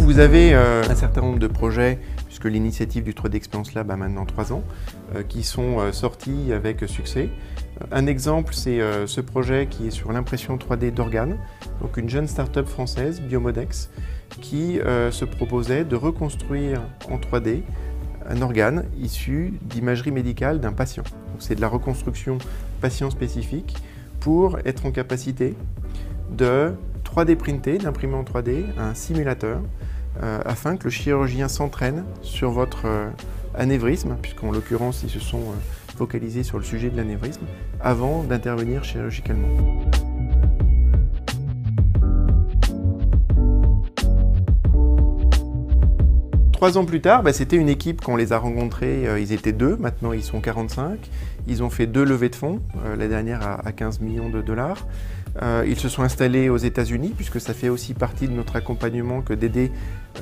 Vous avez un certain nombre de projets, puisque l'initiative du 3D Experience Lab a maintenant 3 ans, qui sont sortis avec succès. Un exemple, c'est ce projet qui est sur l'impression 3D d'organes, donc une jeune start-up française, Biomodex, qui se proposait de reconstruire en 3D un organe issu d'imagerie médicale d'un patient. C'est de la reconstruction patient spécifique pour être en capacité de 3D printer, d'imprimer en 3D un simulateur afin que le chirurgien s'entraîne sur votre anévrisme, puisqu'en l'occurrence ils se sont focalisés sur le sujet de l'anévrisme, avant d'intervenir chirurgicalement. 3 ans plus tard, c'était une équipe, quand on les a rencontrés, ils étaient 2, maintenant ils sont 45. Ils ont fait 2 levées de fonds, la dernière à 15 millions de dollars. Ils se sont installés aux États-Unis, puisque ça fait aussi partie de notre accompagnement que d'aider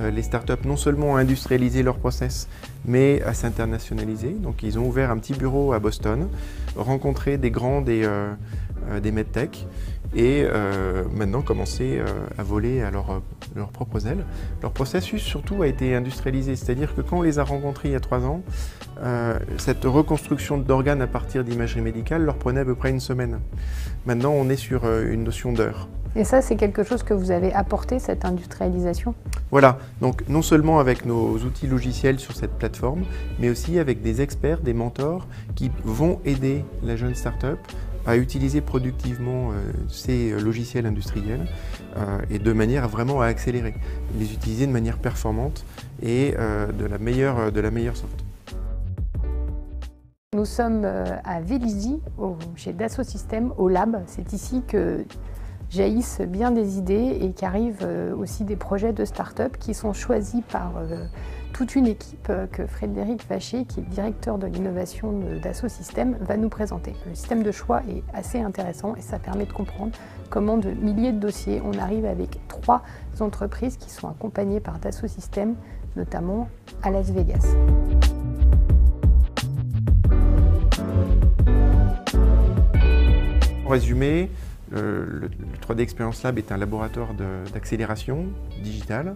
les startups non seulement à industrialiser leur process, mais à s'internationaliser. Donc ils ont ouvert un petit bureau à Boston, rencontré des grands des medtech, et maintenant commencer à voler à leurs propres ailes. Leur processus surtout a été industrialisé, c'est-à-dire que quand on les a rencontrés il y a 3 ans, cette reconstruction d'organes à partir d'imagerie médicale leur prenait à peu près 1 semaine. Maintenant on est sur une notion d'heure. Et ça, c'est quelque chose que vous avez apporté, cette industrialisation? Voilà, donc non seulement avec nos outils logiciels sur cette plateforme, mais aussi avec des experts, des mentors qui vont aider la jeune start-up à utiliser productivement ces logiciels industriels et de manière vraiment à accélérer, les utiliser de manière performante et de la meilleure sorte. Nous sommes à Vélizy, chez Dassault Systèmes, au lab. C'est ici que jaillissent bien des idées et qu'arrivent aussi des projets de start-up qui sont choisis par toute une équipe que Frédéric Vacher, qui est le directeur de l'innovation de Dassault Systèmes, va nous présenter. Le système de choix est assez intéressant et ça permet de comprendre comment de milliers de dossiers, on arrive avec 3 entreprises qui sont accompagnées par Dassault Systèmes, notamment à Las Vegas. En résumé, le 3D Experience Lab est un laboratoire d'accélération digitale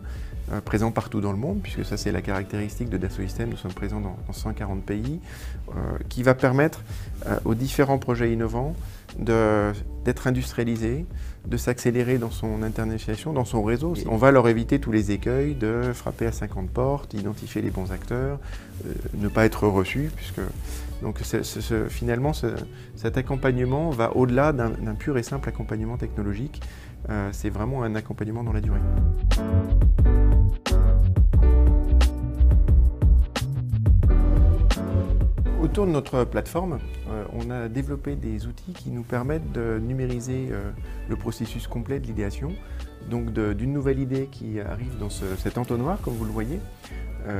présent partout dans le monde, puisque ça c'est la caractéristique de Dassault Systèmes, nous sommes présents dans 140 pays, qui va permettre aux différents projets innovants d'être industrialisés, de s'accélérer dans son internationalisation, dans son réseau. On va leur éviter tous les écueils de frapper à 50 portes, identifier les bons acteurs, ne pas être reçu, puisque donc finalement cet accompagnement va au-delà d'un pur et simple accompagnement technologique. C'est vraiment un accompagnement dans la durée. Autour de notre plateforme, on a développé des outils qui nous permettent de numériser le processus complet de l'idéation, donc d'une nouvelle idée qui arrive dans cet entonnoir, comme vous le voyez,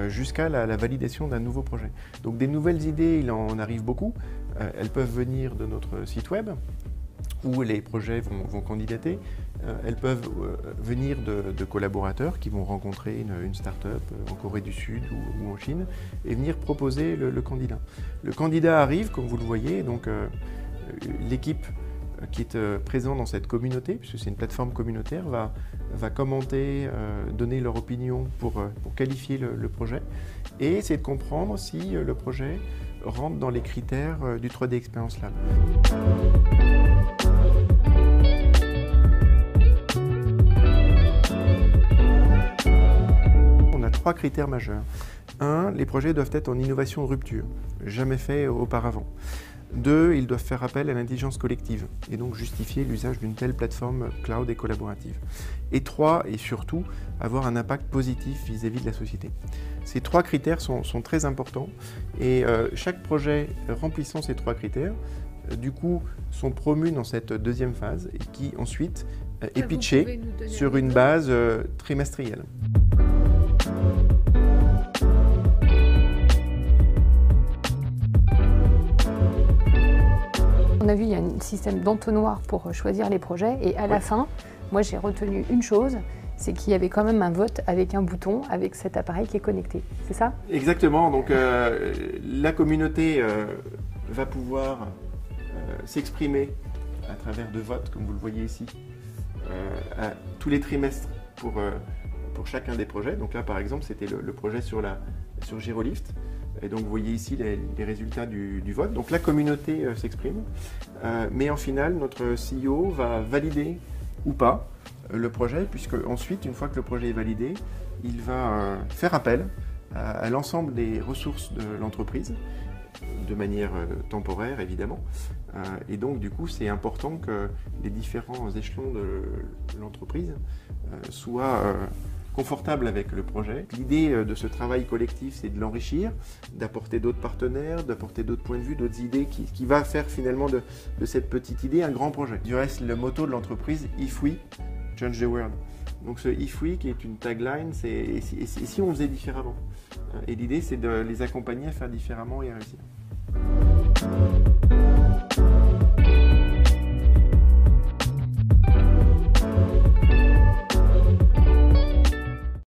jusqu'à la validation d'un nouveau projet. Donc des nouvelles idées, il en arrive beaucoup. Elles peuvent venir de notre site web, où les projets vont candidater. Elles peuvent venir de collaborateurs qui vont rencontrer une start-up en Corée du Sud ou en Chine et venir proposer le candidat. Le candidat arrive, comme vous le voyez, donc l'équipe qui est présente dans cette communauté, puisque c'est une plateforme communautaire, va commenter, donner leur opinion pour qualifier le projet et essayer de comprendre si le projet rentre dans les critères du 3D Experience Lab. 3 critères majeurs. 1, les projets doivent être en innovation de rupture, jamais fait auparavant. 2, ils doivent faire appel à l'intelligence collective et donc justifier l'usage d'une telle plateforme cloud et collaborative. Et 3, et surtout, avoir un impact positif vis-à-vis de la société. Ces 3 critères sont très importants et chaque projet remplissant ces 3 critères, du coup, sont promus dans cette deuxième phase et qui ensuite est pitché sur une base trimestrielle. On a vu, il y a un système d'entonnoir pour choisir les projets et à la fin, moi j'ai retenu une chose, c'est qu'il y avait quand même un vote avec un bouton, avec cet appareil qui est connecté. C'est ça? Exactement. Donc la communauté va pouvoir s'exprimer à travers de votes, comme vous le voyez ici, à tous les trimestres pour chacun des projets. Donc là, par exemple, c'était le projet sur Gyrolift. Et donc vous voyez ici les résultats du vote. Donc la communauté s'exprime, mais en final, notre CEO va valider ou pas le projet, puisque ensuite, une fois que le projet est validé, il va faire appel à l'ensemble des ressources de l'entreprise, de manière temporaire évidemment. Et donc du coup, c'est important que les différents échelons de l'entreprise soient confortable avec le projet. L'idée de ce travail collectif, c'est de l'enrichir, d'apporter d'autres partenaires, d'apporter d'autres points de vue, d'autres idées, qui va faire finalement de cette petite idée un grand projet. Du reste, le motto de l'entreprise, If We, Change the World. Donc ce If We, qui est une tagline, c'est et si on faisait différemment. Et l'idée, c'est de les accompagner à faire différemment et à réussir.